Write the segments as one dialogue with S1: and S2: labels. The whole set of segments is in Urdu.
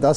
S1: 10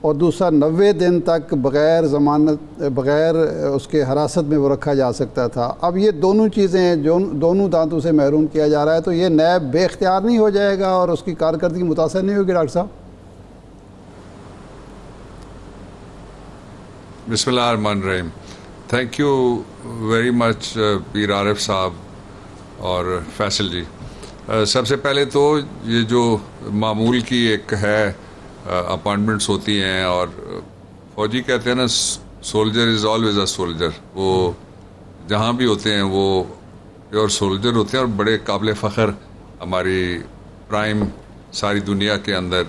S1: اور دوسرا 90 دن تک بغیر ضمانت بغیر اس کے حراست میں وہ رکھا جا سکتا تھا. اب یہ دونوں چیزیں جو دونوں دانتوں سے محروم کیا جا رہا ہے, تو یہ نیب بے اختیار نہیں ہو جائے گا اور اس کی کارکردگی متاثر نہیں ہوگی ڈاکٹر صاحب؟
S2: بسم اللہ الرحمن الرحیم. تھینک یو ویری مچ پیر عارف صاحب اور فیصل جی. سب سے پہلے تو یہ جو معمول کی ایک ہے اپائنٹمنٹس ہوتی ہیں, اور فوجی کہتے ہیں نا soldier is always a soldier, وہ جہاں بھی ہوتے ہیں وہ پیور سولجر ہوتے ہیں, اور بڑے قابل فخر ہماری پرائم ساری دنیا کے اندر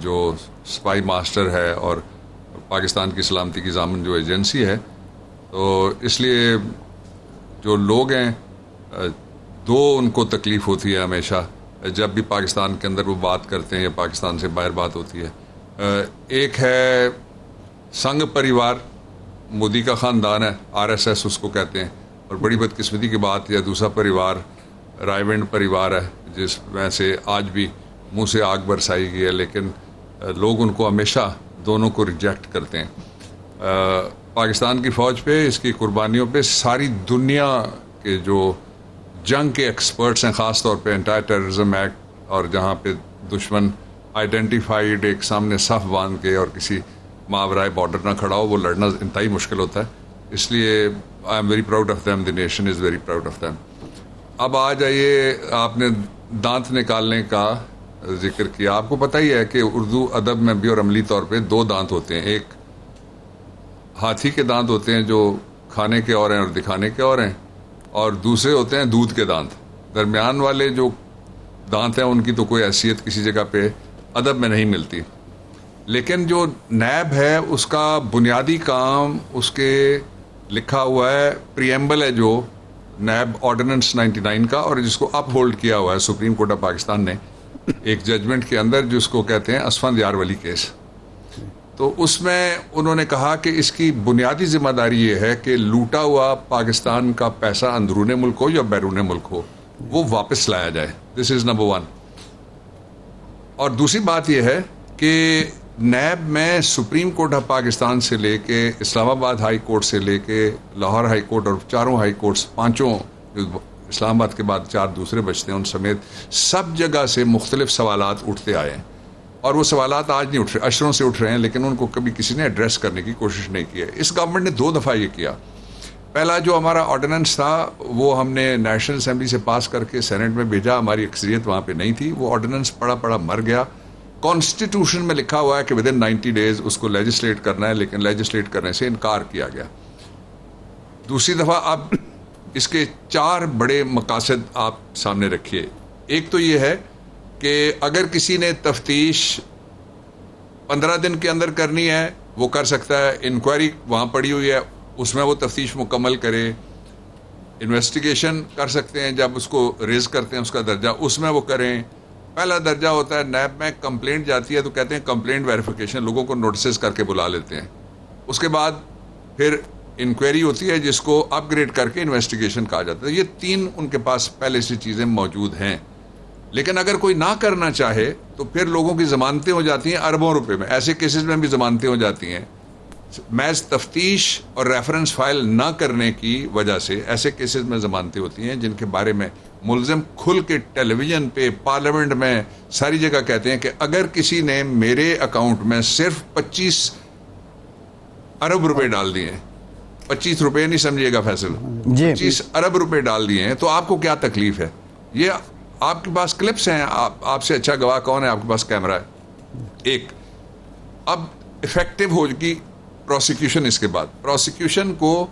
S2: جو سپائی ماسٹر ہے اور پاکستان کی سلامتی کی ضامن جو ایجنسی ہے. تو اس لیے جو لوگ ہیں دو ان کو تکلیف ہوتی ہے ہمیشہ جب بھی پاکستان کے اندر وہ بات کرتے ہیں یا پاکستان سے باہر بات ہوتی ہے. ایک ہے سنگھ پریوار, مودی کا خاندان ہے, RSS اس کو کہتے ہیں, اور بڑی بدقسمتی کی بات یا دوسرا پریوار رائیونڈ پریوار ہے جس میں سے آج بھی منہ سے آگ برسائی گئی ہے, لیکن لوگ ان کو ہمیشہ دونوں کو ریجیکٹ کرتے ہیں. پاکستان کی فوج پہ, اس کی قربانیوں پہ ساری دنیا کے جو جنگ کے ایکسپرٹس ہیں, خاص طور پہ اینٹی ٹیررزم ایکٹ, اور جہاں پہ دشمن آئیڈینٹیفائڈ ایک سامنے صف باندھ کے اور کسی ماورائے بارڈر نہ کھڑا ہو, وہ لڑنا انتہائی مشکل ہوتا ہے. اس لیے I am very proud of them, the nation is very proud of them. اب آ جائیے, آپ نے دانت نکالنے کا ذکر کیا. آپ کو پتہ ہی ہے کہ اردو ادب میں بھی اور عملی طور پہ دو دانت ہوتے ہیں. ایک ہاتھی کے دانت ہوتے ہیں جو کھانے کے اور ہیں اور دکھانے کے اور ہیں, اور دوسرے ہوتے ہیں دودھ کے دانت. درمیان والے جو دانت ہیں ان کی تو کوئی حیثیت کسی جگہ پہ ادب میں نہیں ملتی. لیکن جو نیب ہے اس کا بنیادی کام, اس کے لکھا ہوا ہے پریمبل ہے جو نیب آرڈیننس 99 کا, اور جس کو اپ ہولڈ کیا ہوا ہے سپریم کورٹ آف پاکستان نے ایک ججمنٹ کے اندر, جس کو کہتے ہیں اسفند یار ولی کیس. تو اس میں انہوں نے کہا کہ اس کی بنیادی ذمہ داری یہ ہے کہ لوٹا ہوا پاکستان کا پیسہ اندرون ملک ہو یا بیرون ملک ہو, وہ واپس لایا جائے. دس از نمبر 1. اور دوسری بات یہ ہے کہ نیب میں سپریم کورٹ آف پاکستان سے لے کے اسلام آباد ہائی کورٹ سے لے کے لاہور ہائی کورٹ اور چاروں ہائی کورٹس, پانچوں اسلام آباد کے بعد 4 دوسرے بچتے ہیں, ان سمیت سب جگہ سے مختلف سوالات اٹھتے آئے ہیں. اور وہ سوالات آج نہیں اٹھ رہے, اشروں سے اٹھ رہے ہیں, لیکن ان کو کبھی کسی نے ایڈریس کرنے کی کوشش نہیں کی ہے. اس گورنمنٹ نے 2 دفعہ یہ کیا. پہلا جو ہمارا آرڈیننس تھا وہ ہم نے نیشنل اسمبلی سے پاس کر کے سینٹ میں بھیجا, ہماری اکثریت وہاں پہ نہیں تھی. وہ آرڈیننس پڑا مر گیا. کانسٹیٹیوشن میں لکھا ہوا ہے کہ ودن 90 days اس کو لیجسلیٹ کرنا ہے, لیکن لیجسلیٹ کرنے سے انکار کیا گیا. دوسری دفعہ اب اس کے 4 بڑے مقاصد آپ سامنے رکھیے. ایک تو یہ ہے کہ اگر کسی نے تفتیش 15 دن کے اندر کرنی ہے وہ کر سکتا ہے. انکوائری وہاں پڑی ہوئی ہے, اس میں وہ تفتیش مکمل کرے. انویسٹیگیشن کر سکتے ہیں, جب اس کو ریز کرتے ہیں اس کا درجہ, اس میں وہ کریں. پہلا درجہ ہوتا ہے نیب میں کمپلینٹ جاتی ہے تو کہتے ہیں کمپلینٹ ویریفیکیشن, لوگوں کو نوٹسز کر کے بلا لیتے ہیں. اس کے بعد پھر انکوائری ہوتی ہے جس کو اپ گریڈ کر کے انویسٹیگیشن کہا جاتا ہے. یہ 3 ان کے پاس پہلے سے چیزیں موجود ہیں. لیکن اگر کوئی نہ کرنا چاہے تو پھر لوگوں کی ضمانتیں ہو جاتی ہیں اربوں روپے میں. ایسے کیسز میں بھی ضمانتیں ہو جاتی ہیں. محض تفتیش اور ریفرنس فائل نہ کرنے کی وجہ سے ایسے کیسز میں ضمانتیں ہوتی ہیں جن کے بارے میں ملزم کھل کے ٹیلی ویژن پہ, پارلیمنٹ میں, ساری جگہ کہتے ہیں کہ اگر کسی نے میرے اکاؤنٹ میں صرف 25 ارب روپے ڈال دیے ہیں, 25 روپے نہیں سمجھیے گا فیصل, 25 ارب روپے ڈال دیے ہیں, تو آپ کو کیا تکلیف ہے؟ یہ آپ کے پاس کلپس ہیں, آپ سے اچھا گواہ کون ہے؟ آپ کے پاس کیمرہ ہے. ایک اب افیکٹو ہوگی پروسیکیوشن. اس کے بعد پروسیکیوشن کو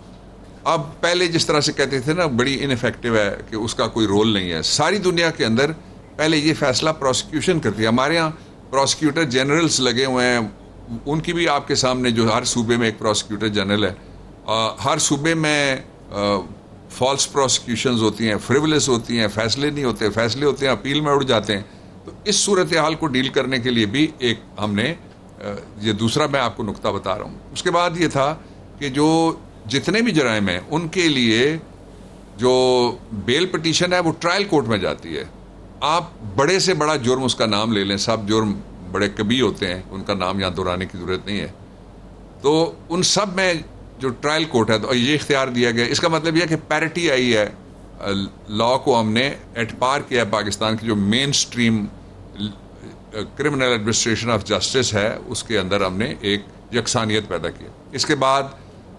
S2: اب پہلے جس طرح سے کہتے تھے نا بڑی انفیکٹو ہے کہ اس کا کوئی رول نہیں ہے. ساری دنیا کے اندر پہلے یہ فیصلہ پروسیکیوشن کرتی ہے. ہمارے ہاں پروسیکیوٹر جنرلز لگے ہوئے ہیں, ان کی بھی آپ کے سامنے جو ہر صوبے میں ایک پروسیکیوٹر جنرل ہے. ہر صوبے میں فالس پروسیکیوشنز ہوتی ہیں, فریولس ہوتی ہیں, فیصلے نہیں ہوتے, فیصلے ہوتے ہیں اپیل میں اڑ جاتے ہیں. تو اس صورتحال کو ڈیل کرنے کے لیے بھی ایک ہم نے یہ دوسرا میں آپ کو نقطہ بتا رہا ہوں. اس کے بعد یہ تھا کہ جو جتنے بھی جرائم ہیں ان کے لیے جو بیل پٹیشن ہے وہ ٹرائل کورٹ میں جاتی ہے. آپ بڑے سے بڑا جرم اس کا نام لے لیں, سب جرم بڑے کبھی ہوتے ہیں, ان کا نام یہاں دہرانے کی ضرورت نہیں ہے, تو ان سب میں جو ٹرائل کورٹ ہے تو یہ اختیار دیا گیا. اس کا مطلب یہ ہے کہ پیرٹی آئی ہے, لا کو ہم نے ایٹ پار کیا ہے پاکستان کی جو mainstream criminal administration of justice ہے اس کے اندر ہم نے ایک یکسانیت پیدا کی. اس کے بعد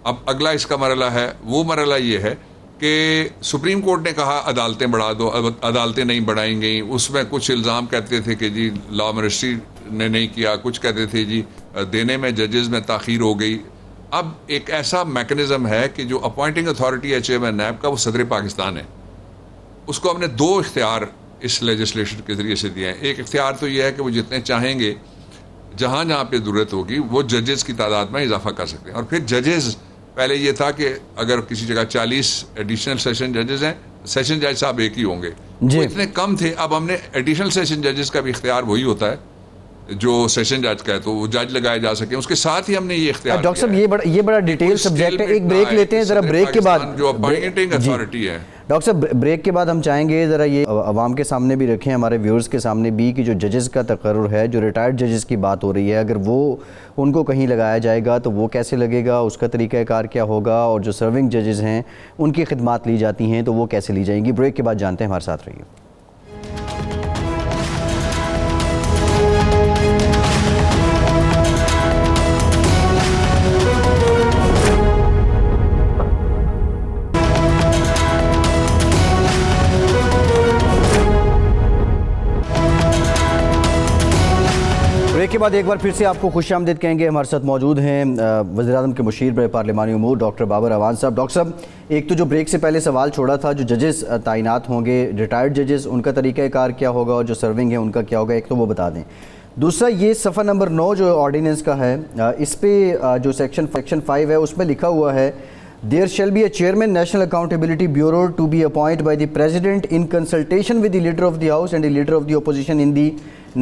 S2: اب اگلا اس کا مرحلہ ہے, وہ مرحلہ یہ ہے کہ سپریم کورٹ نے کہا عدالتیں بڑھا دو, عدالتیں نہیں بڑھائیں گئیں. اس میں کچھ الزام کہتے تھے کہ جی لا منسٹری نے نہیں کیا, کچھ کہتے تھے جی دینے میں ججز میں تاخیر ہو گئی. اب ایک ایسا میکنزم ہے کہ جو اپوائنٹنگ اتھارٹی ہے چیئرمین نیب کا, وہ صدر پاکستان ہے. اس کو ہم نے 2 اختیار اس لیجسلیشن کے ذریعے سے دیے ہیں. ایک اختیار تو یہ ہے کہ وہ جتنے چاہیں گے جہاں جہاں پہ ضرورت ہوگی وہ ججز کی تعداد میں اضافہ کر سکتے ہیں. اور پھر ججز, پہلے یہ تھا کہ اگر کسی جگہ 40 ایڈیشنل سیشن ججز ہیں, سیشن جج صاحب ایک ہی ہوں گے, وہ اتنے کم تھے. اب ہم نے ایڈیشنل سیشن ججز کا بھی اختیار وہی ہوتا ہے جو سیشن جج کا ہے, تو وہ جج لگائے جا سکیں. اس کے ساتھ ہی ہم نے یہ اختیار
S3: ڈاکٹر صاحب یہ بڑا ڈیٹیل سبجیکٹ ہے. ایک بریک لیتے ہیں ذرا, بریک کے بعد
S2: جو اپوائنٹنگ اتھارٹی ہے.
S3: ڈاکٹر صاحب بریک کے بعد ہم چاہیں گے ذرا یہ عوام کے سامنے بھی رکھیں, ہمارے ویورز کے سامنے بھی, کہ جو ججز کا تقرر ہے, جو ریٹائرڈ ججز کی بات ہو رہی ہے, اگر وہ ان کو کہیں لگایا جائے گا تو وہ کیسے لگے گا, اس کا طریقہ کار کیا ہوگا, اور جو سرونگ ججز ہیں ان کی خدمات لی جاتی ہیں تو وہ کیسے لی جائیں گی. بریک کے بعد جانتے ہیں, ہمارے ساتھ رہیے. بریک کے بعد ایک بار پھر سے آپ کو خوش آمدید کہیں گے. ہمارے ساتھ موجود ہیں وزیر اعظم کے مشیر برائے پارلیمانی امور ڈاکٹر بابر اعوان صاحب. ڈاکٹر صاحب, ایک تو جو بریک سے پہلے سوال چھوڑا تھا, جو ججز تعینات ہوں گے, ریٹائرڈ ججز, ان کا طریقہ کار کیا ہوگا, اور جو سرونگ ہے ان کا کیا ہوگا, ایک تو وہ بتا دیں. دوسرا یہ صفحہ نمبر 9 جو آرڈیننس کا ہے, اس پہ جو سیکشن 5 ہے اس میں لکھا ہوا ہے There shall be a chairman National Accountability Bureau to be appointed by the President in consultation with the Leader of the House and the Leader of the Opposition in the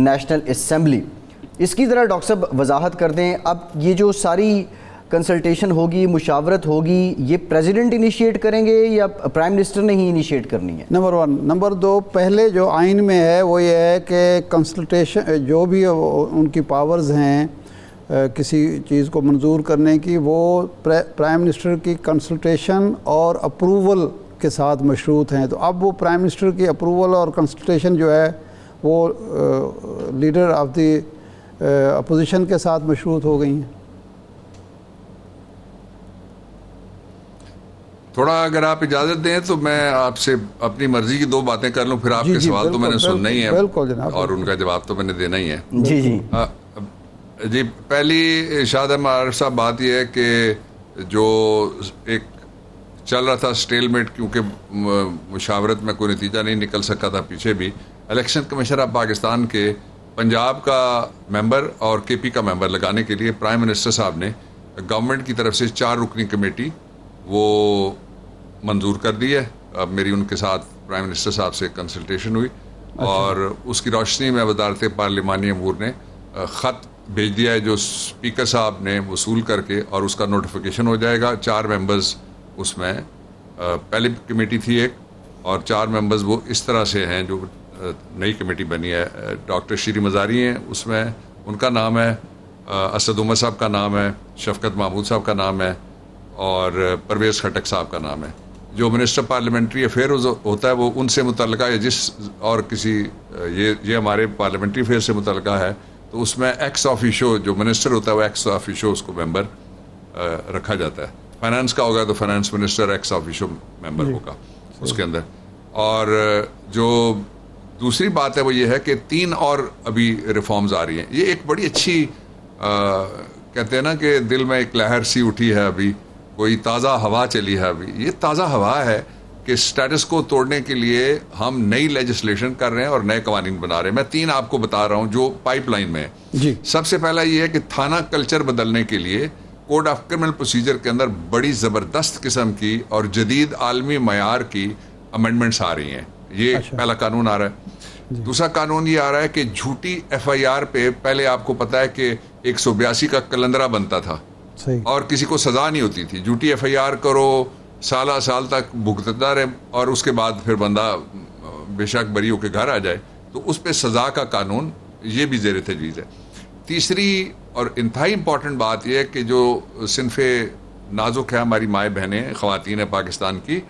S3: National Assembly. اس کی ذرا ڈاکٹر صاحب وضاحت کر دیں. اب یہ جو ساری کنسلٹیشن ہوگی, مشاورت ہوگی, یہ پریزیڈنٹ انیشیٹ کریں گے یا پرائم منسٹر نے ہی انیشیٹ کرنی ہے؟
S1: نمبر 1. نمبر 2, پہلے جو آئین میں ہے وہ یہ ہے کہ کنسلٹیشن جو بھی ان کی پاورز ہیں کسی چیز کو منظور کرنے کی, وہ پرائم منسٹر کی کنسلٹیشن اور اپروول کے ساتھ مشروط ہیں. تو اب وہ پرائم منسٹر کی اپروول اور کنسلٹیشن جو ہے وہ لیڈر آف دی اپوزیشن کے ساتھ مشروط ہو گئی ہیں.
S2: تھوڑا اگر آپ اجازت دیں تو میں آپ سے اپنی مرضی کی 2 باتیں کر لوں, پھر آپ کے سوال تو میں نے سننا ہی ہے اور ان کا جواب تو میں نے دینا ہی ہے. جی پہلی ارشاد احمد عارف صاحب بات یہ ہے کہ جو ایک چل رہا تھا سٹیل میٹ, کیونکہ مشاورت میں کوئی نتیجہ نہیں نکل سکا تھا پیچھے بھی, الیکشن کمیشن آف پاکستان کے پنجاب کا ممبر اور کے پی کا ممبر لگانے کے لیے پرائم منسٹر صاحب نے گورنمنٹ کی طرف سے 4 رکنی کمیٹی وہ منظور کر دی ہے. اب میری ان کے ساتھ پرائم منسٹر صاحب سے کنسلٹیشن ہوئی اور اس کی روشنی میں وزارت پارلیمانی امور نے خط بھیج دیا ہے جو اسپیکر صاحب نے وصول کر کے, اور اس کا نوٹیفیکیشن ہو جائے گا. 4 ممبرز اس میں, پہلی کمیٹی تھی ایک, اور 4 ممبرز وہ اس طرح سے ہیں جو نئی کمیٹی بنی ہے. ڈاکٹر شیری مزاری ہیں اس میں, ان کا نام ہے, اسد عمر صاحب کا نام ہے, شفقت محمود صاحب کا نام ہے, اور پرویز خٹک صاحب کا نام ہے. جو منسٹر پارلیمنٹری افیئرز ہوتا ہے وہ ان سے متعلقہ ہے, جس اور کسی یہ ہمارے پارلیمنٹری افیئر سے متعلقہ ہے, تو اس میں ایکس آفیشو جو منسٹر ہوتا ہے وہ ایکس آفیشو اس کو ممبر رکھا جاتا ہے. فائنانس کا ہوگا تو فائنانس منسٹر ایکس آفیشو ممبر ہوگا اس کے اندر. اور جو دوسری بات ہے وہ یہ ہے کہ 3 اور ابھی ریفارمز آ رہی ہیں. یہ ایک بڑی اچھی کہتے ہیں نا کہ دل میں ایک لہر سی اٹھی ہے, ابھی کوئی تازہ ہوا چلی ہے. ابھی یہ تازہ ہوا ہے کہ سٹیٹس کو توڑنے کے لیے ہم نئی لیجسلیشن کر رہے ہیں اور نئے قوانین بنا رہے ہیں. میں 3 آپ کو بتا رہا ہوں جو پائپ لائن میں ہے. سب سے پہلا یہ ہے کہ تھانہ کلچر بدلنے کے لیے کوڈ آف کرمنل پروسیجر کے اندر بڑی زبردست قسم کی اور جدید عالمی معیار کی امینڈمنٹس آ رہی ہیں. یہ پہلا قانون آ رہا ہے. دوسرا قانون یہ آ رہا ہے کہ جھوٹی ایف آئی آر پہ پہلے آپ کو پتا ہے کہ 182 کا کلندرہ بنتا تھا اور کسی کو سزا نہیں ہوتی تھی. جھوٹی ایف آئی آر کرو, سال تک بھگتتا رہے, اور اس کے بعد پھر بندہ بے شک بری ہو کے گھر آ جائے, تو اس پہ سزا کا قانون یہ بھی زیر تجویز ہے. تیسری اور انتہائی امپورٹنٹ بات یہ ہے کہ جو صنف نازک ہے ہماری مائیں بہنیں خواتین ہیں پاکستان کی,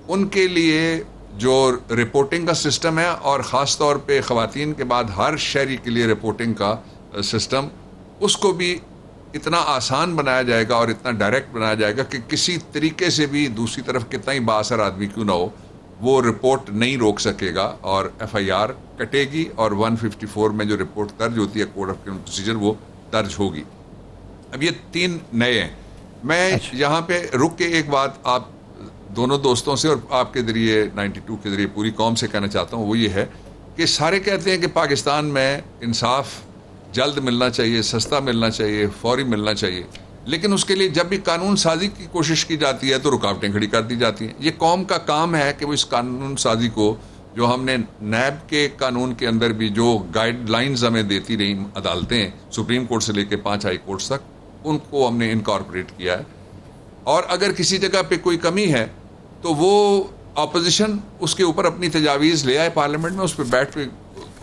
S2: ان کے لیے جو رپورٹنگ کا سسٹم ہے, اور خاص طور پہ خواتین کے بعد ہر شہری کے لیے رپورٹنگ کا سسٹم, اس کو بھی اتنا آسان بنایا جائے گا اور اتنا ڈائریکٹ بنایا جائے گا کہ کسی طریقے سے بھی دوسری طرف کتنا ہی بااثر آدمی کیوں نہ ہو, وہ رپورٹ نہیں روک سکے گا اور ایف آئی آر کٹے گی, اور 154 میں جو رپورٹ درج ہوتی ہے کوڈ آف کرمنل پروسیجر وہ درج ہوگی. اب یہ 3 نئے ہیں. میں یہاں پہ رک کے ایک بات آپ دونوں دوستوں سے اور آپ کے ذریعے 92 کے ذریعے پوری قوم سے کہنا چاہتا ہوں, وہ یہ ہے کہ سارے کہتے ہیں کہ پاکستان میں انصاف جلد ملنا چاہیے, سستا ملنا چاہیے, فوری ملنا چاہیے, لیکن اس کے لیے جب بھی قانون سازی کی کوشش کی جاتی ہے تو رکاوٹیں کھڑی کر دی جاتی ہیں. یہ قوم کا کام ہے کہ وہ اس قانون سازی کو, جو ہم نے نیب کے قانون کے اندر بھی جو گائیڈ لائنز ہمیں دیتی رہی عدالتیں, سپریم کورٹ سے لے کے 5 ہائی کورٹس تک, ان کو ہم نے انکارپوریٹ کیا ہے. اور اگر کسی جگہ پہ کوئی کمی ہے تو وہ اپوزیشن اس کے اوپر اپنی تجاویز لے آئے پارلیمنٹ میں, اس پہ بیٹھ کے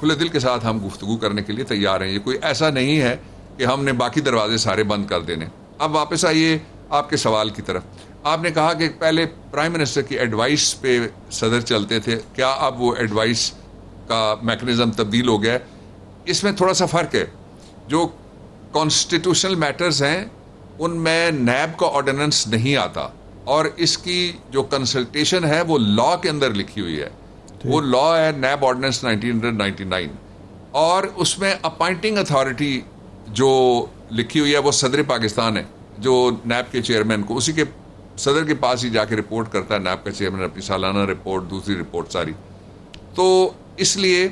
S2: کھلے دل کے ساتھ ہم گفتگو کرنے کے لیے تیار ہیں. یہ کوئی ایسا نہیں ہے کہ ہم نے باقی دروازے سارے بند کر دینے. اب واپس آئیے آپ کے سوال کی طرف. آپ نے کہا کہ پہلے پرائم منسٹر کی ایڈوائس پہ صدر چلتے تھے, کیا اب وہ ایڈوائس کا میکنزم تبدیل ہو گیا ہے؟ اس میں تھوڑا سا فرق ہے. جو کانسٹیٹیوشنل میٹرز ہیں ان میں نیب کا آرڈیننس نہیں آتا, اور اس کی جو کنسلٹیشن ہے وہ لا کے اندر لکھی ہوئی ہے. وہ لا ہے نیب آرڈیننس 1999, اور اس میں اپائنٹنگ اتھارٹی جو لکھی ہوئی ہے وہ صدر پاکستان ہے, جو نیب کے چیئرمین کو اسی کے صدر کے پاس ہی جا کے رپورٹ کرتا ہے نیب کا چیئرمین, اپنی سالانہ رپورٹ, دوسری رپورٹ ساری. تو اس لیے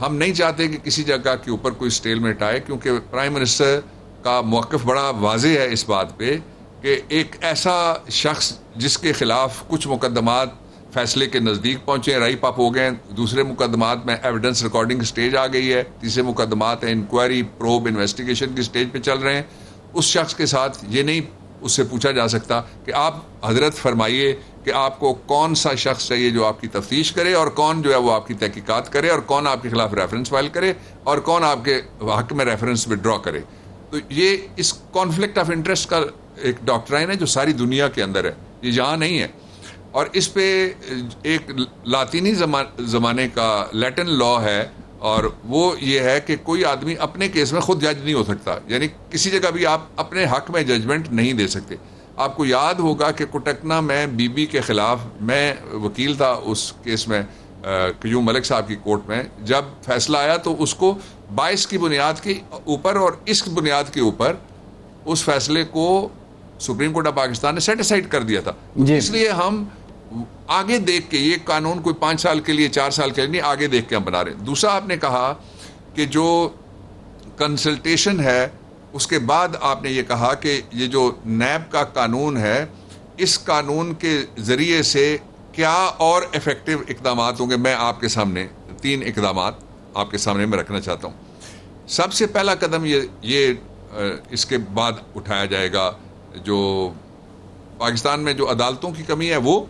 S2: ہم نہیں چاہتے کہ کسی جگہ کے اوپر کوئی اسٹیل میٹ آئے, کیونکہ پرائم منسٹر کا موقف بڑا واضح ہے اس بات پہ کہ ایک ایسا شخص جس کے خلاف کچھ مقدمات فیصلے کے نزدیک پہنچے, رائی پاپ ہو گئے, دوسرے مقدمات میں ایویڈنس ریکارڈنگ سٹیج آ گئی ہے, تیسرے مقدمات ہیں انکوائری پروب انویسٹیگیشن کی سٹیج پہ چل رہے ہیں, اس شخص کے ساتھ یہ نہیں اس سے پوچھا جا سکتا کہ آپ حضرت فرمائیے کہ آپ کو کون سا شخص چاہیے جو آپ کی تفتیش کرے, اور کون جو ہے وہ آپ کی تحقیقات کرے, اور کون آپ کے خلاف ریفرنس فائل کرے, اور کون آپ کے حق میں ریفرنس وڈرا کرے. تو یہ اس کانفلکٹ آف انٹرسٹ کا ایک ڈاکٹرائن ہے جو ساری دنیا کے اندر ہے, یہ یہاں نہیں ہے. اور اس پہ ایک لاطینی زمانے کا لیٹن لا ہے, اور وہ یہ ہے کہ کوئی آدمی اپنے کیس میں خود جج نہیں ہو سکتا, یعنی کسی جگہ بھی آپ اپنے حق میں ججمنٹ نہیں دے سکتے. آپ کو یاد ہوگا کہ کوٹکنا میں بی بی کے خلاف میں وکیل تھا اس کیس میں, قیوم ملک صاحب کی کورٹ میں. جب فیصلہ آیا تو اس کو 22 کی بنیاد کے اوپر اور اس بنیاد کے اوپر اس فیصلے کو سپریم کورٹ آف پاکستان نے سیٹ اسائڈ کر دیا تھا. اس لیے ہم آگے دیکھ کے, یہ قانون کوئی 5 سال کے لیے 4 سال کے لیے نہیں, آگے دیکھ کے ہم بنا رہے ہیں. دوسرا آپ نے کہا کہ جو کنسلٹیشن ہے اس کے بعد آپ نے یہ کہا کہ یہ جو نیب کا قانون ہے, اس قانون کے ذریعے سے کیا اور افیکٹو اقدامات ہوں گے. میں آپ کے سامنے 3 اقدامات آپ کے سامنے میں رکھنا چاہتا ہوں. سب سے پہلا قدم یہ اس کے بعد اٹھایا جائے گا, جو پاکستان میں جو عدالتوں کی کمی ہے وہ,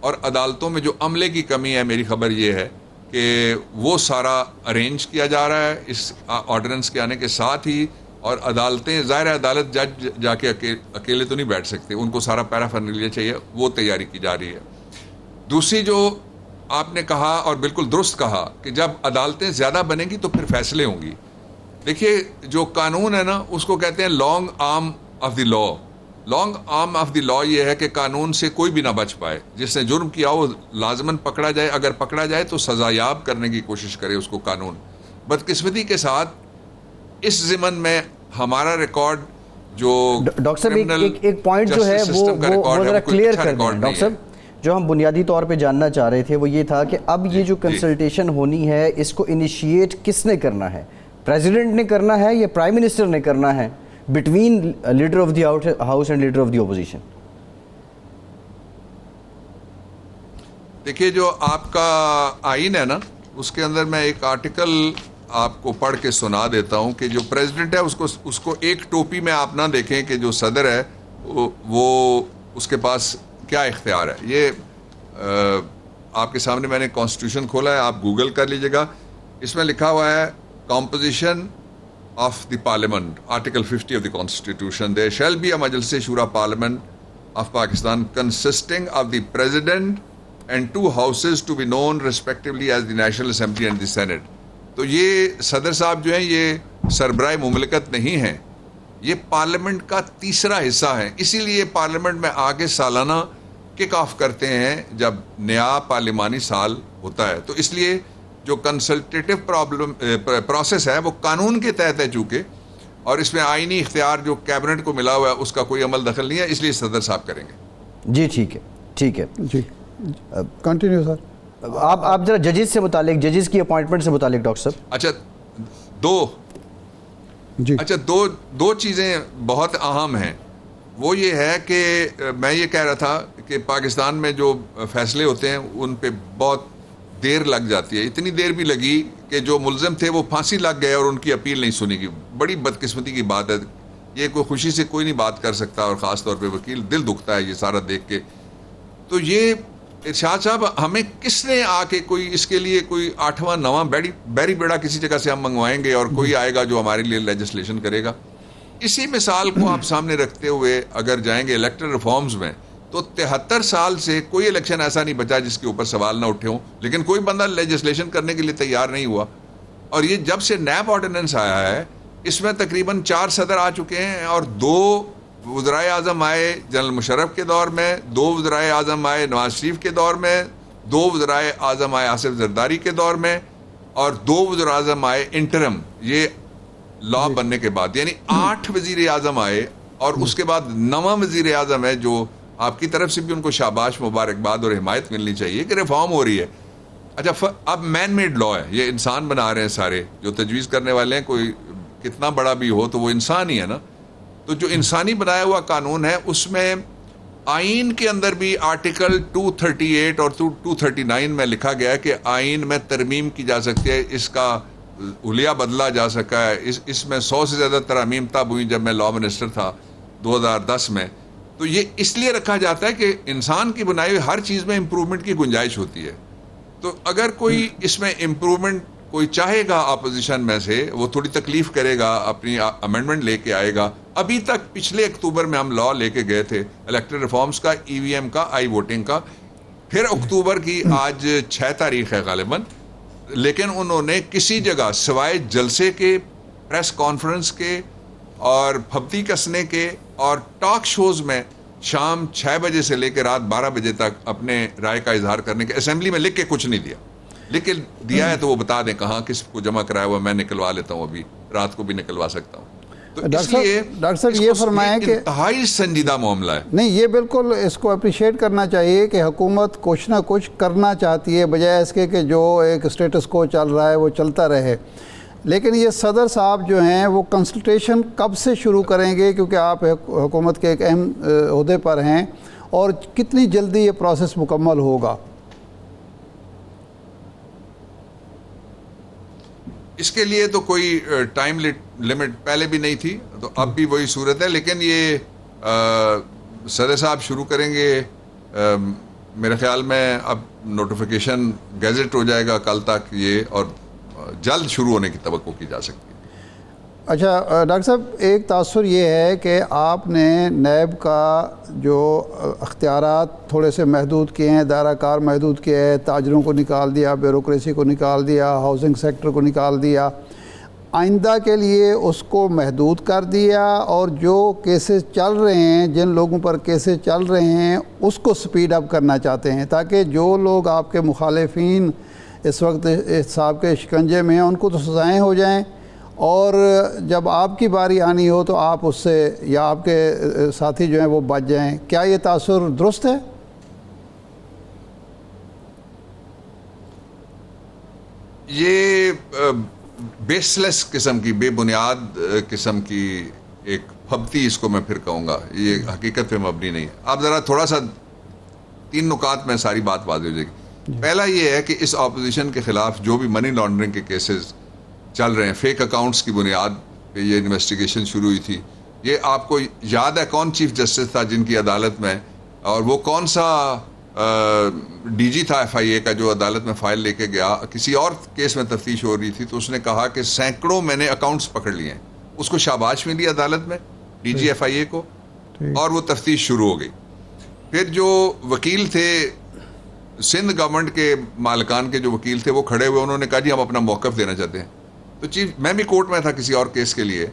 S2: اور عدالتوں میں جو عملے کی کمی ہے, میری خبر یہ ہے کہ وہ سارا ارینج کیا جا رہا ہے اس آرڈیننس کے آنے کے ساتھ ہی. اور عدالتیں, ظاہر ہے عدالت جج جا کے اکیلے تو نہیں بیٹھ سکتے, ان کو سارا پیرافرنیلیا چاہیے, وہ تیاری کی جا رہی ہے. دوسری جو آپ نے کہا اور بالکل درست کہا کہ جب عدالتیں زیادہ بنیں گی تو پھر فیصلے ہوں گی. دیکھیے جو قانون ہے نا اس کو کہتے ہیں long arm of the law. Long arm of the law یہ ہے کہ قانون سے کوئی بھی نہ بچ پائے. جس نے جرم کیا وہ لازماً پکڑا جائے, اگر پکڑا جائے تو سزا یاب کرنے کی کوشش کرے اس کو قانون. بدقسمتی کے ساتھ اس ضمن میں ہمارا ریکارڈ جو
S3: ڈاکٹر صاحب ایک پوائنٹ جو ہے وہ ذرا کلیئر کر دیں. ڈاکٹر صاحب جو ہم بنیادی طور پہ جاننا چاہ رہے تھے وہ یہ تھا کہ اب یہ جو کنسلٹیشن ہونی ہے اس کو انیشیٹ کس نے کرنا ہے؟ پریزیڈنٹ نے کرنا ہے یا پرائم منسٹر نے کرنا ہے between leader of the house and leader of the opposition?
S2: دیکھیے جو آپ کا آئین ہے نا اس کے اندر میں ایک آرٹیکل آپ کو پڑھ کے سنا دیتا ہوں کہ جو پریزیڈنٹ ہے اس کو ایک ٹوپی میں آپ نہ دیکھیں کہ جو صدر ہے وہ اس کے پاس کیا اختیار ہے. یہ آپ کے سامنے میں نے کانسٹیٹیوشن کھولا ہے, آپ گوگل کر لیجئے گا. اس میں لکھا ہوا ہے composition of the parliament, Article 50 of the Constitution, there shall be a Majlis Shura Parliament of Pakistan consisting of the President and 2 houses to be known respectively as the National Assembly and the Senate. تو یہ صدر صاحب جو ہیں یہ سربراہ مملکت نہیں ہیں, یہ پارلیمنٹ کا تیسرا حصہ ہیں. اسی لیے پارلیمنٹ میں آ کے سالانہ کک آف کرتے ہیں جب نیا پارلیمانی سال ہوتا ہے. تو اس لیے جو کنسلٹیٹو پروسیس ہے وہ قانون کے تحت ہے چونکہ, اور اس میں آئینی اختیار جو کیبنٹ کو ملا ہوا ہے اس کا کوئی عمل دخل نہیں ہے, اس لیے صدر صاحب کریں گے.
S3: جی ٹھیک ہے, ٹھیک ہے
S1: جی کنٹینیو سر.
S3: آپ ذرا ججز سے متعلق, ججز کی اپوائنٹمنٹ سے متعلق ڈاکٹر صاحب.
S1: اچھا
S2: دو چیزیں بہت اہم ہیں. وہ یہ ہے کہ میں یہ کہہ رہا تھا کہ پاکستان میں جو فیصلے ہوتے ہیں ان پہ بہت دیر لگ جاتی ہے. اتنی دیر بھی لگی کہ جو ملزم تھے وہ پھانسی لگ گئے اور ان کی اپیل نہیں سنی گئی. بڑی بدقسمتی کی بات ہے. یہ کوئی خوشی سے کوئی نہیں بات کر سکتا, اور خاص طور پہ وکیل, دل دکھتا ہے یہ سارا دیکھ کے. تو یہ ارشاد صاحب ہمیں کس نے آ کے کوئی اس کے لیے کوئی 8واں 9واں بیری بیڑا کسی جگہ سے ہم منگوائیں گے اور کوئی آئے گا جو ہمارے لیے لیجسلیشن کرے گا. اسی مثال کو آپ سامنے رکھتے ہوئے اگر جائیں گے الیکٹرل ریفارمز میں, تو 73 سال سے کوئی الیکشن ایسا نہیں بچا جس کے اوپر سوال نہ اٹھے ہوں, لیکن کوئی بندہ لیجسلیشن کرنے کے لیے تیار نہیں ہوا. اور یہ جب سے نیب آرڈیننس آیا ہے اس میں تقریباً 4 صدر آ چکے ہیں, اور 2 وزرائے اعظم آئے جنرل مشرف کے دور میں, 2 وزرائے اعظم آئے نواز شریف کے دور میں, 2 وزرائے اعظم آئے آصف زرداری کے دور میں, اور 2 وزرائے اعظم آئے انٹرم یہ لا بننے کے بعد. یعنی 8 وزیر اعظم آئے, اور اس کے بعد 9واں وزیر اعظم ہے جو آپ کی طرف سے بھی ان کو شاباش, مبارکباد اور حمایت ملنی چاہیے کہ ریفارم ہو رہی ہے. اچھا اب مین میڈ لا ہے, یہ انسان بنا رہے ہیں سارے جو تجویز کرنے والے ہیں, کوئی کتنا بڑا بھی ہو تو وہ انسان ہی ہے نا. تو جو انسانی بنایا ہوا قانون ہے اس میں آئین کے اندر بھی آرٹیکل 238 اور 239 میں لکھا گیا ہے کہ آئین میں ترمیم کی جا سکتی ہے, اس کا حلیہ بدلا جا سکا ہے. اس میں 100 سے زیادہ ترامیم تب ہوئی جب میں لا منسٹر تھا 2010 میں. تو یہ اس لیے رکھا جاتا ہے کہ انسان کی بنائی ہوئی ہر چیز میں امپرومنٹ کی گنجائش ہوتی ہے. تو اگر کوئی اس میں امپرومنٹ کوئی چاہے گا اپوزیشن میں سے, وہ تھوڑی تکلیف کرے گا, اپنی امینڈمنٹ لے کے آئے گا. ابھی تک پچھلے اکتوبر میں ہم لا لے کے گئے تھے الیکٹرل ریفارمز کا, EVM کا, آئی ووٹنگ کا. پھر اکتوبر کی آج 6 تاریخ ہے غالباً, لیکن انہوں نے کسی جگہ سوائے جلسے کے, پریس کانفرنس کے اور پھپتی کسنے کے اور ٹاک شوز میں شام 6 بجے سے لے کے رات 12 بجے تک اپنے رائے کا اظہار کرنے کے, اسمبلی میں لکھ کے کچھ نہیں دیا. لکھ دیا ہے تو وہ بتا دیں کہاں کس کو جمع کرایا ہوا, میں نکلوا لیتا ہوں, ابھی رات کو بھی نکلوا سکتا ہوں. تو اس لیے
S1: ڈاکٹر صاحب یہ فرمائیں کہ
S2: انتہائی سنجیدہ معاملہ ہے.
S1: نہیں, یہ بالکل اس کو اپریشیٹ کرنا چاہیے کہ حکومت کچھ نہ کچھ کرنا چاہتی ہے, بجائے اس کے کہ جو ایک اسٹیٹس کو چل رہا ہے وہ چلتا رہے. لیکن یہ صدر صاحب جو ہیں وہ کنسلٹیشن کب سے شروع کریں گے, کیونکہ آپ حکومت کے ایک اہم عہدے پر ہیں, اور کتنی جلدی یہ پروسیس مکمل ہوگا؟
S2: اس کے لیے تو کوئی ٹائم لمٹ پہلے بھی نہیں تھی, تو اب بھی وہی صورت ہے. لیکن یہ صدر صاحب شروع کریں گے میرے خیال میں, اب نوٹیفیکیشن گیزٹ ہو جائے گا کل تک یہ, اور جلد شروع ہونے کی توقع کی جا سکتی ہے.
S1: اچھا ڈاکٹر صاحب, ایک تاثر یہ ہے کہ آپ نے نیب کا جو اختیارات تھوڑے سے محدود کیے ہیں, دائرہ کار محدود کیا ہے, تاجروں کو نکال دیا, بیوروکریسی کو نکال دیا, ہاؤسنگ سیکٹر کو نکال دیا. آئندہ کے لیے اس کو محدود کر دیا, اور جو کیسز چل رہے ہیں, جن لوگوں پر کیسز چل رہے ہیں, اس کو سپیڈ اپ کرنا چاہتے ہیں, تاکہ جو لوگ آپ کے مخالفین اس وقت احتساب کے شکنجے میں ہیں ان کو تو سزائیں ہو جائیں, اور جب آپ کی باری آنی ہو تو آپ اس سے یا آپ کے ساتھی جو ہیں وہ بچ جائیں. کیا یہ تاثر درست ہے؟
S2: یہ بیس لیس قسم کی, بے بنیاد قسم کی ایک پھبتی اس کو میں پھر کہوں گا, یہ حقیقت پہ مبنی نہیں ہے. آپ ذرا تھوڑا سا 3 نکات میں ساری بات واضح ہو جائے گی. پہلا یہ ہے کہ اس اپوزیشن کے خلاف جو بھی منی لانڈرنگ کے کیسز چل رہے ہیں, فیک اکاؤنٹس کی بنیاد پہ یہ انویسٹیگیشن شروع ہوئی تھی. یہ آپ کو یاد ہے کون چیف جسٹس تھا جن کی عدالت میں, اور وہ کون سا ڈی جی تھا FIA کا جو عدالت میں فائل لے کے گیا, کسی اور کیس میں تفتیش ہو رہی تھی, تو اس نے کہا کہ سینکڑوں میں نے اکاؤنٹس پکڑ لیے ہیں. اس کو شاباش ملی عدالت میں ڈی جی FIA کو, اور وہ تفتیش شروع ہو گئی. پھر جو وکیل تھے سندھ گورنمنٹ کے, مالکان کے جو وکیل تھے, وہ کھڑے ہوئے, انہوں نے کہا جی ہم اپنا موقف دینا چاہتے ہیں. تو چیف, میں بھی کورٹ میں تھا کسی اور کیس کے لیے,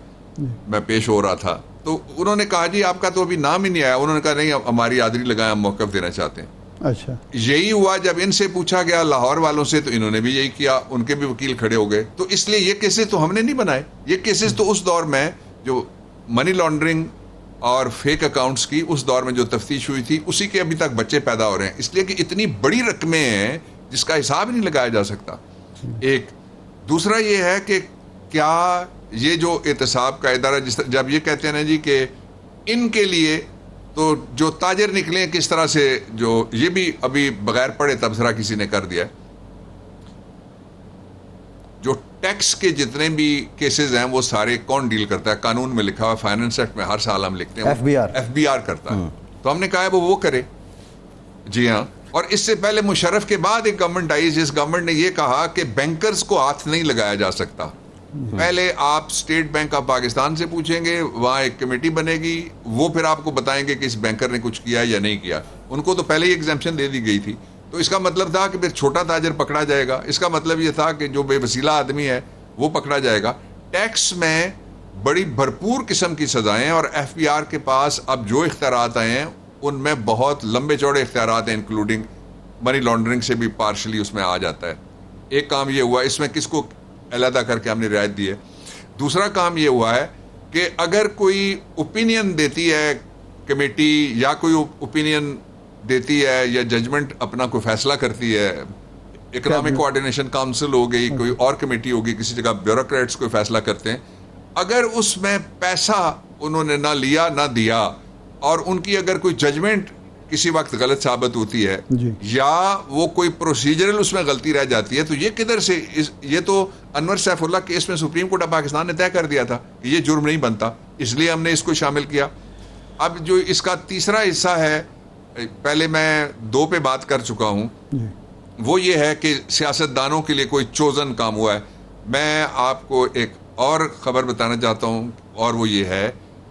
S2: میں پیش ہو رہا تھا, تو انہوں نے کہا جی آپ کا تو ابھی نام ہی نہیں آیا. انہوں نے کہا نہیں, ہماری حاضری لگائیں, ہم موقف دینا چاہتے ہیں.
S1: اچھا,
S2: یہی ہوا جب ان سے پوچھا گیا لاہور والوں سے, تو انہوں نے بھی یہی کیا, ان کے بھی وکیل کھڑے ہو گئے. تو اس لیے یہ کیسز تو ہم نے نہیں بنائے, یہ کیسز تو اس دور میں جو منی لانڈرنگ اور فیک اکاؤنٹس کی اس دور میں جو تفتیش ہوئی تھی, اسی کے ابھی تک بچے پیدا ہو رہے ہیں. اس لیے کہ اتنی بڑی رقمیں ہیں جس کا حساب نہیں لگایا جا سکتا. ایک دوسرا یہ ہے کہ کیا یہ جو احتساب کا ادارہ, جب یہ کہتے ہیں نا جی کہ ان کے لیے تو جو تاجر نکلے کس طرح سے, جو یہ بھی ابھی بغیر پڑھے تبصرہ کسی نے کر دیا ہے, جو ٹیکس کے جتنے بھی کیسز ہیں وہ سارے کون ڈیل کرتا ہے؟ قانون میں لکھا ہوا, فائنانس ایکٹ میں ہر سال ہم لکھتے ہیں FBR کرتا ہے. تو ہم نے کہا ہے وہ کرے. جی ہاں. اور اس سے پہلے مشرف کے بعد ایک گورنمنٹ آئی جس گورنمنٹ نے یہ کہا کہ بینکرز کو ہاتھ نہیں لگایا جا سکتا. پہلے آپ اسٹیٹ بینک آف پاکستان سے پوچھیں گے, وہاں ایک کمیٹی بنے گی, وہ پھر آپ کو بتائیں گے کہ اس بینکر نے کچھ کیا یا نہیں کیا. ان کو تو پہلے ہی ایگزمپشن دے دی گئی تھی. تو اس کا مطلب تھا کہ پھر چھوٹا تاجر پکڑا جائے گا. اس کا مطلب یہ تھا کہ جو بے وسیلہ آدمی ہے وہ پکڑا جائے گا. ٹیکس میں بڑی بھرپور قسم کی سزائیں, اور FBR کے پاس اب جو اختیارات آئے ہیں ان میں بہت لمبے چوڑے اختیارات ہیں, انکلوڈنگ منی لانڈرنگ سے بھی پارشلی اس میں آ جاتا ہے. ایک کام یہ ہوا, اس میں کس کو علیحدہ کر کے ہم نے رعایت دی ہے. دوسرا کام یہ ہوا ہے کہ اگر کوئی اوپینین دیتی ہے کمیٹی, یا کوئی اوپینین دیتی ہے, یا ججمنٹ اپنا کوئی فیصلہ کرتی ہے, اکنامک کوآرڈینیشن کاؤنسل ہو گئی, کوئی اور کمیٹی ہوگی, کسی جگہ بیوروکریٹس کوئی فیصلہ کرتے ہیں, اگر اس میں پیسہ انہوں نے نہ لیا نہ دیا, اور ان کی اگر کوئی ججمنٹ کسی وقت غلط ثابت ہوتی ہے, یا وہ کوئی پروسیجرل اس میں غلطی رہ جاتی ہے, تو یہ کدھر سے, یہ تو انور سیف اللہ کیس میں سپریم کورٹ آف پاکستان نے طے کر دیا تھا کہ یہ جرم نہیں بنتا, اس لیے ہم نے اس کو شامل کیا. اب جو اس کا تیسرا حصہ ہے, پہلے میں 2 پہ بات کر چکا ہوں, وہ یہ ہے کہ سیاستدانوں کے لیے کوئی چوزن کام ہوا ہے. میں آپ کو ایک اور خبر بتانا چاہتا ہوں, اور وہ یہ ہے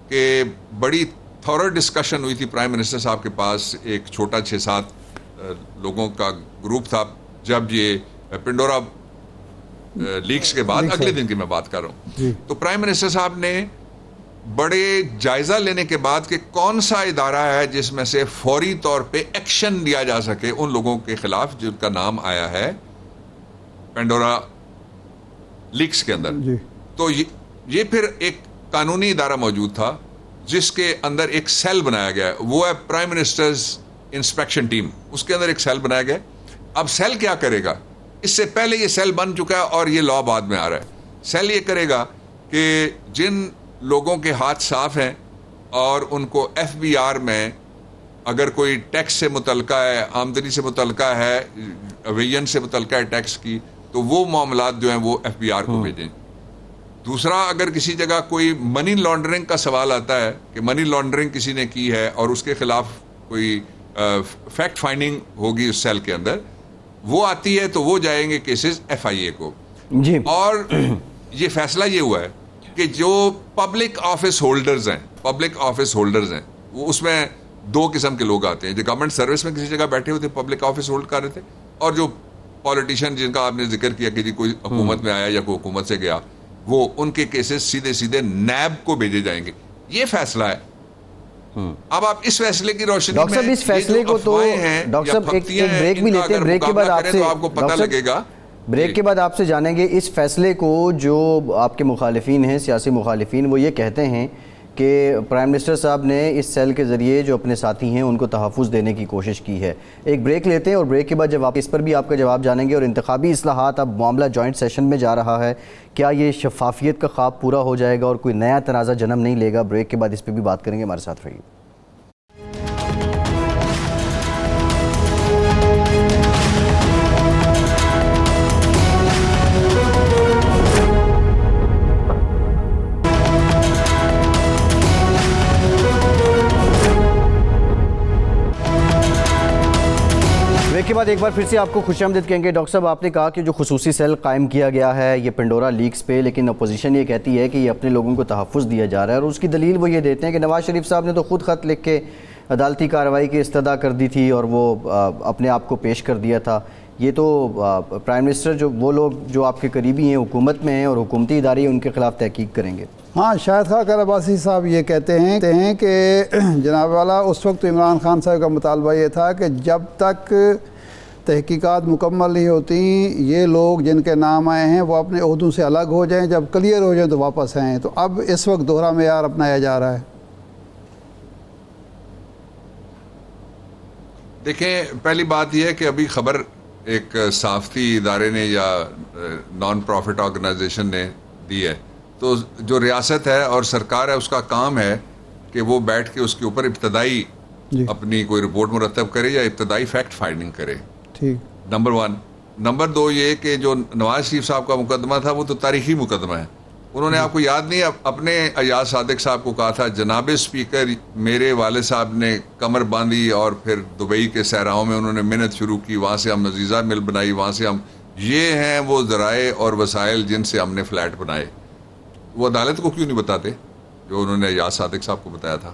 S2: کہ بڑی تھورو ڈسکشن ہوئی تھی پرائم منسٹر صاحب کے پاس, ایک چھوٹا 6-7 لوگوں کا گروپ تھا, جب یہ پنڈورا لیکس کے بعد, اگلے دن کی میں بات کر رہا ہوں. تو پرائم منسٹر صاحب نے بڑے جائزہ لینے کے بعد کہ کون سا ادارہ ہے جس میں سے فوری طور پہ ایکشن لیا جا سکے ان لوگوں کے خلاف جن کا نام آیا ہے پینڈورا لیکس کے اندر, تو یہ پھر ایک قانونی ادارہ موجود تھا جس کے اندر ایک سیل بنایا گیا ہے, وہ ہے پرائم منسٹرز انسپیکشن ٹیم. اس کے اندر ایک سیل بنایا گیا. اب سیل کیا کرے گا؟ اس سے پہلے یہ سیل بن چکا ہے اور یہ لا بعد میں آ رہا ہے. سیل یہ کرے گا کہ جن لوگوں کے ہاتھ صاف ہیں اور ان کو FBR میں اگر کوئی ٹیکس سے متعلقہ ہے, آمدنی سے متعلقہ ہے, اویژن سے متعلقہ ہے ٹیکس کی, تو وہ معاملات جو ہیں وہ FBR کو بھیجیں. دوسرا, اگر کسی جگہ کوئی منی لانڈرنگ کا سوال آتا ہے کہ منی لانڈرنگ کسی نے کی ہے اور اس کے خلاف کوئی فیکٹ فائنڈنگ ہوگی اس سیل کے اندر, وہ آتی ہے تو وہ جائیں گے کیسز FIA کو.
S3: جی.
S2: اور یہ فیصلہ یہ ہوا ہے کہ جو پبلک آفس ہولڈرز ہیں, وہ اس میں 2 قسم کے لوگ آتے ہیں, جو گورنمنٹ سروس میں کسی جگہ بیٹھے ہوتے پبلک آفس ہولڈ کر رہے تھے, اور جو پولیٹیشین جن کا آپ نے ذکر کیا کہ جی کوئی حکومت میں آیا یا کوئی حکومت سے گیا, وہ ان کے کیسز سیدھے نیب کو بھیجے جائیں گے. یہ فیصلہ ہے. اب آپ اس فیصلے کی روشنی
S3: ڈاکٹر صاحب اس فیصلے کو تو ڈاکٹر صاحب ایک بریک بھی لیتے ہیں, بریک کے بعد آپ سے
S2: آپ کو پتہ لگے گا,
S3: بریک کے بعد آپ سے جانیں گے اس فیصلے کو. جو آپ کے مخالفین ہیں, سیاسی مخالفین, وہ یہ کہتے ہیں کہ پرائم منسٹر صاحب نے اس سیل کے ذریعے جو اپنے ساتھی ہیں ان کو تحفظ دینے کی کوشش کی ہے. ایک بریک لیتے ہیں اور بریک کے بعد جب آپ اس پر بھی آپ کا جواب جانیں گے. اور انتخابی اصلاحات, اب معاملہ جوائنٹ سیشن میں جا رہا ہے, کیا یہ شفافیت کا خواب پورا ہو جائے گا اور کوئی نیا تنازع جنم نہیں لے گا؟ بریک کے بعد اس پہ بھی بات کریں گے. ہمارے ساتھ رہیے. بریک کے بعد ایک بار پھر سے آپ کو خوش آمدید کہیں گے. ڈاکٹر صاحب, آپ نے کہا کہ جو خصوصی سیل قائم کیا گیا ہے یہ پنڈورا لیکس پہ, لیکن اپوزیشن یہ کہتی ہے کہ یہ اپنے لوگوں کو تحفظ دیا جا رہا ہے, اور اس کی دلیل وہ یہ دیتے ہیں کہ نواز شریف صاحب نے تو خود خط لکھ کے عدالتی کارروائی کی استدعا کر دی تھی اور وہ اپنے آپ کو پیش کر دیا تھا. یہ تو پرائم منسٹر جو وہ لوگ جو آپ کے قریبی ہیں, حکومت میں ہیں اور حکومتی ادارے ہیں, ان کے خلاف تحقیق کریں گے.
S1: ہاں, شاہد خاکر عباسی صاحب یہ کہتے ہیں کہ جناب والا اس وقت عمران خان صاحب کا مطالبہ یہ تھا کہ جب تک تحقیقات مکمل نہیں ہوتی یہ لوگ جن کے نام آئے ہیں وہ اپنے عہدوں سے الگ ہو جائیں, جب کلیئر ہو جائیں تو واپس آئیں. تو اب اس وقت دوہرا معیار اپنایا جا رہا ہے.
S2: دیکھیں, پہلی بات یہ ہے کہ ابھی خبر ایک صحافتی ادارے نے یا نان پروفٹ آرگنائزیشن نے دی ہے, تو جو ریاست ہے اور سرکار ہے اس کا کام ہے کہ وہ بیٹھ کے اس کے اوپر ابتدائی اپنی کوئی رپورٹ مرتب کرے یا ابتدائی فیکٹ فائنڈنگ کرے.
S1: ٹھیک,
S2: نمبر 1. نمبر 2 یہ کہ جو نواز شریف صاحب کا مقدمہ تھا وہ تو تاریخی مقدمہ ہے. انہوں نے, آپ کو یاد نہیں, اپنے ایاز صادق صاحب کو کہا تھا جناب اسپیکر میرے والد صاحب نے کمر باندھی اور پھر دبئی کے صحراؤں میں انہوں نے محنت شروع کی, وہاں سے ہم عزیزہ مل بنائی, وہاں سے ہم, یہ ہیں وہ ذرائع اور وسائل جن سے ہم نے فلیٹ بنائے. وہ عدالت کو کیوں نہیں بتاتے جو انہوں نے ایاز صادق صاحب کو بتایا تھا؟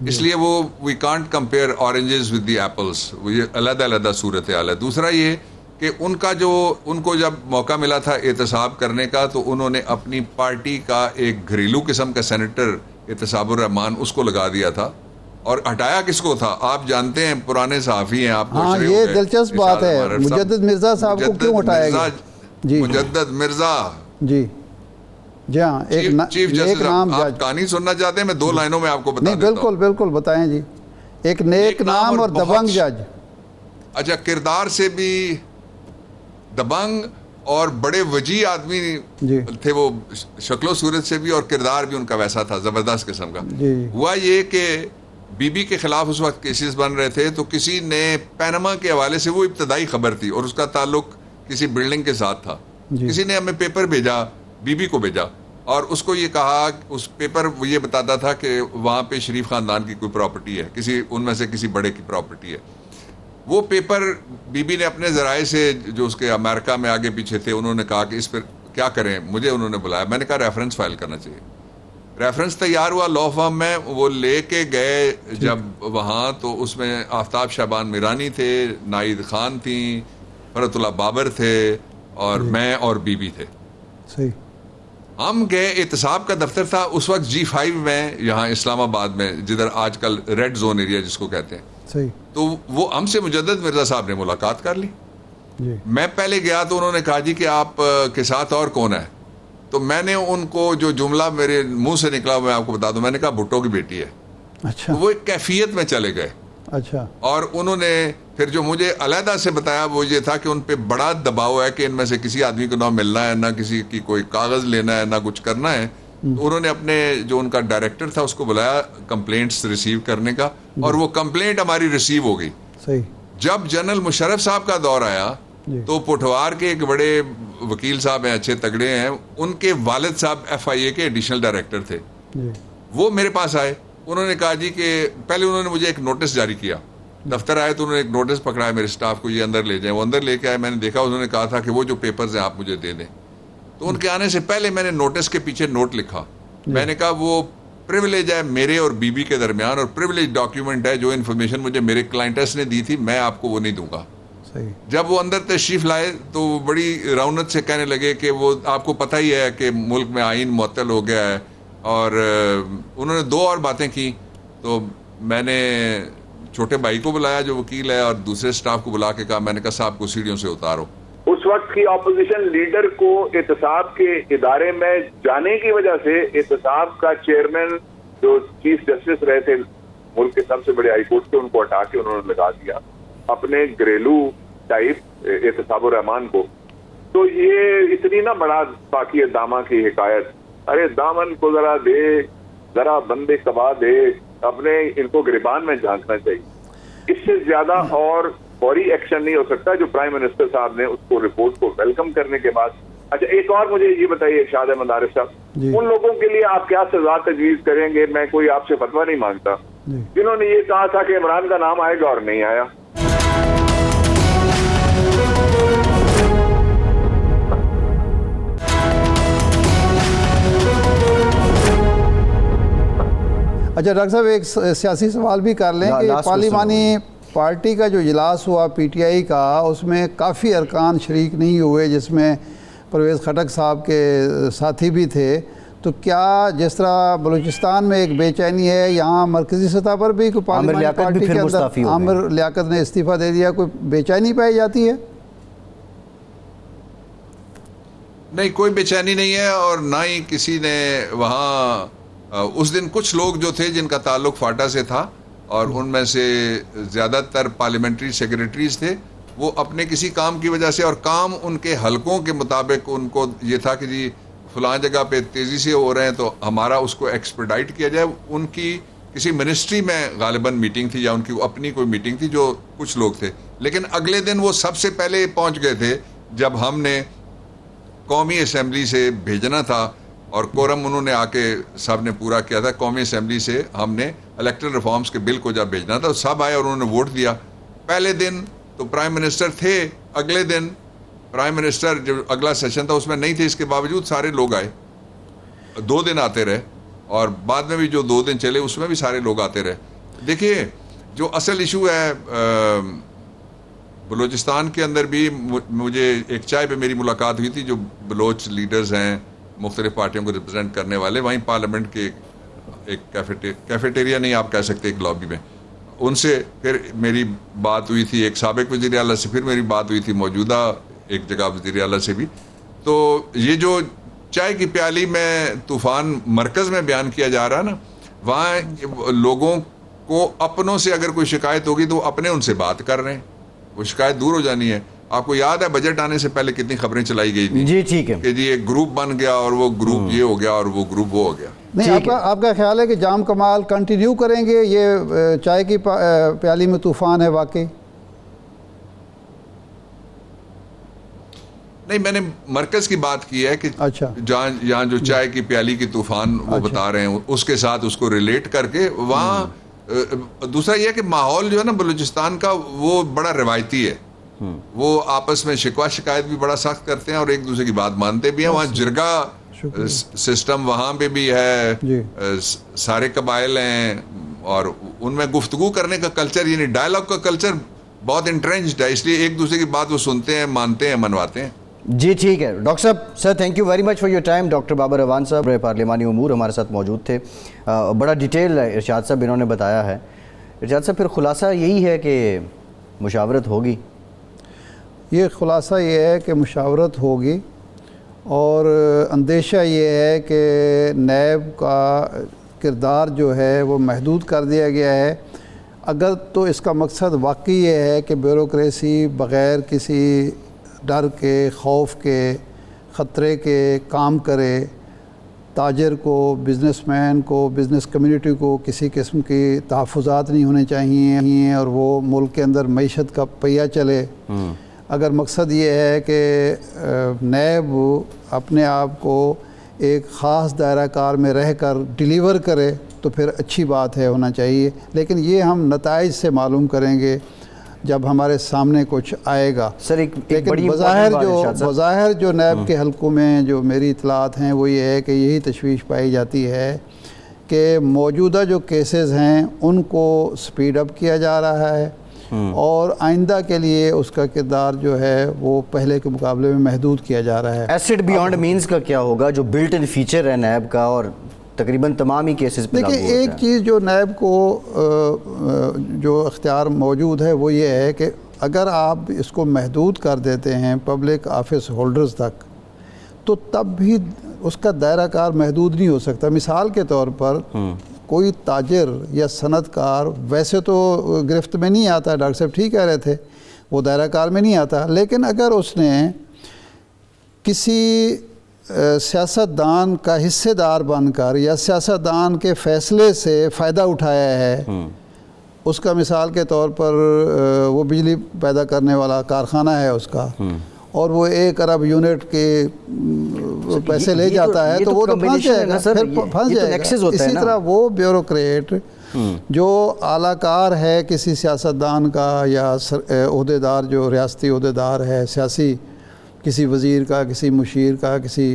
S2: اس لیے وہ we can't compare oranges with the apples, وہ یہ علیحدہ علیحدہ صورت حال ہے. دوسرا یہ کہ ان کو جب موقع ملا تھا احتساب کرنے کا تو انہوں نے اپنی پارٹی کا ایک گھریلو قسم کا سینیٹر احتساب الرحمان اس کو لگا دیا تھا, اور ہٹایا کس کو تھا آپ جانتے ہیں, پرانے صحافی ہیں آپ.
S1: ہاں, یہ دلچسپ بات ہے, مجدد مرزا صاحب کو کیوں ہٹایا گیا؟ جی,
S2: مجدد مرزا,
S1: جی جی ہاں,
S2: چیف جسٹس. آپ کہانی سننا چاہتے ہیں؟ میں 2 لائنوں میں آپ کو بتا دیتا ہوں.
S1: بالکل بالکل بتائیں جی. ایک نیک نام اور دبنگ جج.
S2: اچھا, کردار سے بھی دبنگ اور بڑے وجیح آدمی تھے وہ, شکل و صورت سے بھی, اور کردار بھی ان کا ویسا تھا, زبردست قسم کا. ہوا یہ کہ بی بی کے خلاف اس وقت کیسز بن رہے تھے, تو کسی نے پینما کے حوالے سے, وہ ابتدائی خبر تھی اور اس کا تعلق کسی بلڈنگ کے ساتھ تھا, کسی نے ہمیں پیپر بھیجا, بی بی کو بھیجا, اور اس کو یہ کہا, اس پیپر وہ یہ بتاتا تھا کہ وہاں پہ شریف خاندان کی کوئی پراپرٹی ہے, کسی ان میں سے کسی بڑے کی پراپرٹی ہے. وہ پیپر بی بی نے اپنے ذرائع سے جو اس کے امریکہ میں آگے پیچھے تھے, انہوں نے کہا کہ اس پر کیا کریں, مجھے انہوں نے بلایا, میں نے کہا ریفرنس فائل کرنا چاہیے. ریفرنس تیار ہوا لا فرم میں, وہ لے کے گئے جب وہاں, تو اس میں آفتاب شعبان میرانی تھے, نائد خان تھیں, فرت اللہ بابر تھے, اور میں اور بی بی تھے.
S1: صحیح.
S2: ہم گئے, احتساب کا دفتر تھا اس وقت G5 میں, یہاں اسلام آباد میں, جدھر آج کل ریڈ زون ایریا جس کو کہتے ہیں.
S1: صحیح.
S2: تو وہ ہم سے مجدد مرزا صاحب نے ملاقات کر لی. میں پہلے گیا تو انہوں نے کہا جی کہ آپ کے ساتھ اور کون ہے, تو میں نے ان کو جو جملہ میرے منہ سے نکلا میں آپ کو بتا دوں, میں نے کہا بھٹو کی بیٹی ہے.
S1: اچھا.
S2: وہ ایک کیفیت میں چلے گئے.
S1: اچھا.
S2: اور انہوں نے پھر جو مجھے علیحدہ سے بتایا وہ یہ تھا کہ ان پہ بڑا دباؤ ہے کہ ان میں سے کسی آدمی کو نہ ملنا ہے, نہ کسی کی کوئی کاغذ لینا ہے, نہ کچھ کرنا ہے. تو انہوں نے اپنے جو ان کا ڈائریکٹر تھا اس کو بلایا کمپلینٹس ریسیو کرنے کا, اور وہ کمپلینٹ ہماری ریسیو ہو گئی.
S1: صحیح.
S2: جب جنرل مشرف صاحب کا دور آیا تو پٹوار کے ایک بڑے وکیل صاحب ہیں, اچھے تگڑے ہیں, ان کے والد صاحب FIA کے ایڈیشنل ڈائریکٹر تھے. وہ میرے پاس آئے, انہوں نے کہا جی کہ پہلے انہوں نے مجھے ایک نوٹس جاری کیا, دفتر آئے تو انہوں نے ایک نوٹس پکڑایا میرے سٹاف کو, یہ اندر لے جائیں. وہ اندر لے کے آئے, میں نے دیکھا انہوں نے کہا تھا کہ وہ جو پیپرز ہیں آپ مجھے دے دیں. تو ان کے آنے سے پہلے میں نے نوٹس کے پیچھے نوٹ لکھا, میں نے کہا وہ پریویلیج ہے میرے اور بی بی کے درمیان, اور پریویلیج ڈاکیومنٹ ہے, جو انفارمیشن مجھے میرے کلائنٹس نے دی تھی میں آپ کو وہ نہیں دوں گا. جب وہ اندر تشریف لائے تو وہ بڑی رونت سے کہنے لگے کہ وہ آپ کو پتہ ہی ہے کہ ملک میں آئین معطل ہو گیا ہے, اور انہوں نے 2 اور باتیں کی. تو میں نے چھوٹے بھائی کو بلایا جو وکیل ہے, اور دوسرے سٹاف کو بلا کے کہا, میں نے کہا صاحب کو سیڑھیوں سے اتارو.
S4: اس وقت کی اپوزیشن لیڈر کو احتساب کے ادارے میں جانے کی وجہ سے احتساب کا چیئرمین جو چیف جسٹس رہے تھے ملک کے سب سے بڑے ہائی کورٹ کے, ان کو ہٹا کے انہوں نے لگا دیا اپنے گھریلو ٹائپ احتساب الرحمان کو. تو یہ اتنی نہ بڑا باقی دامہ کی حکایت, ارے دامن کو ذرا دے, ذرا بندے کبا دے, اپنے ان کو گریبان میں جھانکنا چاہیے. اس سے زیادہ اور فوری ایکشن نہیں ہو سکتا جو پرائم منسٹر صاحب نے اس کو رپورٹ کو ویلکم کرنے کے بعد. اچھا, ایک اور مجھے یہ بتائیے ارشاد احمد عارف صاحب, ان لوگوں کے لیے آپ کیا سزا تجویز کریں گے؟ میں کوئی آپ سے فتویٰ نہیں مانگتا, جنہوں نے یہ کہا تھا کہ عمران کا نام آئے گا اور نہیں آیا.
S1: اچھا ڈاکٹر صاحب ایک سیاسی سوال بھی کر لیں کہ پارلیمانی پارٹی کا جو اجلاس ہوا پی ٹی آئی کا، اس میں کافی ارکان شریک نہیں ہوئے، جس میں پرویز خٹک صاحب کے ساتھی بھی تھے، تو کیا جس طرح بلوچستان میں ایک بے چینی ہے، یہاں مرکزی سطح پر بھی کوئی پارلیمانی پارٹی کے اندر عامر لیاقت نے استعفیٰ دے دیا، کوئی بے چینی پائی جاتی ہے؟
S2: نہیں، کوئی بے چینی نہیں ہے، اور نہ ہی کسی نے وہاں اس دن کچھ لوگ جو تھے جن کا تعلق فاٹا سے تھا، اور ان میں سے زیادہ تر پارلیمنٹری سیکریٹریز تھے، وہ اپنے کسی کام کی وجہ سے، اور کام ان کے حلقوں کے مطابق ان کو یہ تھا کہ جی فلاں جگہ پہ تیزی سے ہو رہے ہیں تو ہمارا اس کو ایکسپیڈائٹ کیا جائے۔ ان کی کسی منسٹری میں غالباً میٹنگ تھی، یا ان کی اپنی کوئی میٹنگ تھی، جو کچھ لوگ تھے، لیکن اگلے دن وہ سب سے پہلے پہنچ گئے تھے جب ہم نے قومی اسمبلی سے بھیجنا تھا، اور کورم انہوں نے آ کے سب نے پورا کیا تھا۔ قومی اسمبلی سے ہم نے الیکٹرل ریفارمز کے بل کو جب بھیجنا تھا، سب آئے اور انہوں نے ووٹ دیا۔ پہلے دن تو پرائم منسٹر تھے، اگلے دن پرائم منسٹر جو اگلا سیشن تھا اس میں نہیں تھے، اس کے باوجود سارے لوگ آئے، 2 دن آتے رہے، اور بعد میں بھی جو 2 دن چلے اس میں بھی سارے لوگ آتے رہے۔ دیکھیے جو اصل ایشو ہے بلوچستان کے اندر بھی، مجھے ایک چائے پہ میری ملاقات ہوئی تھی، جو بلوچ لیڈرز ہیں مختلف پارٹیوں کو ریپرزینٹ کرنے والے، وہیں پارلیمنٹ کے ایک کیفیٹیریا نہیں آپ کہہ سکتے، ایک لابی میں، ان سے پھر میری بات ہوئی تھی، ایک سابق وزیر اعلیٰ سے پھر میری بات ہوئی تھی، موجودہ ایک جگہ وزیر اعلیٰ سے بھی۔ تو یہ جو چائے کی پیالی میں طوفان مرکز میں بیان کیا جا رہا ہے نا، وہاں لوگوں کو اپنوں سے اگر کوئی شکایت ہوگی تو وہ اپنے ان سے بات کر رہے ہیں، وہ شکایت دور ہو جانی ہے۔ آپ کو یاد ہے بجٹ آنے سے پہلے کتنی خبریں چلائی گئی تھی؟
S3: جی ٹھیک ہے،
S2: کہ جی ایک گروپ بن گیا، اور وہ گروپ یہ ہو گیا، اور وہ گروپ وہ ہو گیا۔
S1: نہیں، آپ کا خیال ہے کہ جام کمال کنٹینیو کریں گے؟ یہ چائے کی پیالی میں طوفان ہے واقعی؟
S2: نہیں، میں نے مرکز کی بات کی ہے کہ یہاں جو چائے کی پیالی کی طوفان وہ بتا رہے ہیں، اس کے ساتھ اس کو ریلیٹ کر کے وہاں دوسرا یہ کہ ماحول جو ہے نا بلوچستان کا وہ بڑا روایتی ہے، وہ آپس میں شکوہ شکایت بھی بڑا سخت کرتے ہیں، اور ایک دوسرے کی بات مانتے بھی ہیں۔ وہاں جرگا سسٹم وہاں پہ بھی ہے، سارے قبائل ہیں، اور ان میں گفتگو کرنے کا کلچر، یعنی ڈائلاگ کا کلچر بہت انٹرینچڈ ہے، اس لیے ایک دوسرے کی بات وہ سنتے ہیں، مانتے ہیں، منواتے ہیں۔
S3: جی ٹھیک ہے ڈاکٹر صاحب، sir thank you very much for your time. Doctor Babar Awan صاحب پارلیمانی امور ہمارے ساتھ موجود تھے، بڑا ڈیٹیل ارشاد صاحب انہوں نے بتایا ہے۔ ارشاد صاحب پھر خلاصہ یہی ہے کہ مشاورت ہوگی؟
S1: یہ خلاصہ یہ ہے کہ مشاورت ہوگی، اور اندیشہ یہ ہے کہ نیب کا کردار جو ہے وہ محدود کر دیا گیا ہے۔ اگر تو اس کا مقصد واقعی یہ ہے کہ بیوروکریسی بغیر کسی ڈر کے، خوف کے، خطرے کے کام کرے، تاجر کو، بزنس مین کو، بزنس کمیونٹی کو کسی قسم کی تحفظات نہیں ہونے چاہیے، اور وہ ملک کے اندر معیشت کا پہیہ چلے، اگر مقصد یہ ہے کہ نیب اپنے آپ کو ایک خاص دائرہ کار میں رہ کر ڈیلیور کرے، تو پھر اچھی بات ہے، ہونا چاہیے۔ لیکن یہ ہم نتائج سے معلوم کریں گے جب ہمارے سامنے کچھ آئے گا۔ لیکن بظاہر جو نیب کے حلقوں میں جو میری اطلاعات ہیں وہ یہ ہے کہ یہی تشویش پائی جاتی ہے کہ موجودہ جو کیسز ہیں ان کو سپیڈ اپ کیا جا رہا ہے، اور آئندہ کے لیے اس کا کردار جو ہے وہ پہلے کے مقابلے میں محدود کیا جا رہا ہے۔
S3: ایسٹ بیونڈ مینز کا کیا ہوگا، جو بلٹ ان فیچر ہے نیب کا، اور تقریباً تمام ہی کیسز پہ لاگو ہوتا ہے؟
S1: دیکھیں، ایک چیز جو نیب کو جو اختیار موجود ہے وہ یہ ہے کہ اگر آپ اس کو محدود کر دیتے ہیں پبلک آفس ہولڈرز تک، تو تب بھی اس کا دائرہ کار محدود نہیں ہو سکتا۔ مثال کے طور پر کوئی تاجر یا صنعت کار ویسے تو گرفت میں نہیں آتا، ڈاکٹر صاحب ٹھیک کہہ رہے تھے، وہ دائرہ کار میں نہیں آتا، لیکن اگر اس نے کسی سیاست دان کا حصے دار بن کر یا سیاست دان کے فیصلے سے فائدہ اٹھایا ہے، اس کا مثال کے طور پر وہ بجلی پیدا کرنے والا کارخانہ ہے اس کا، اور وہ 1 ارب یونٹ کے پیسے لے جاتا ہے، تو وہ تو پھنس جائے گا، پھنس جائے گا۔ اسی طرح وہ بیوروکریٹ جو اعلیٰ کار ہے کسی سیاست دان کا یا عہدیدار جو ریاستی عہدیدار ہے، سیاسی، کسی وزیر کا، کسی مشیر کا، کسی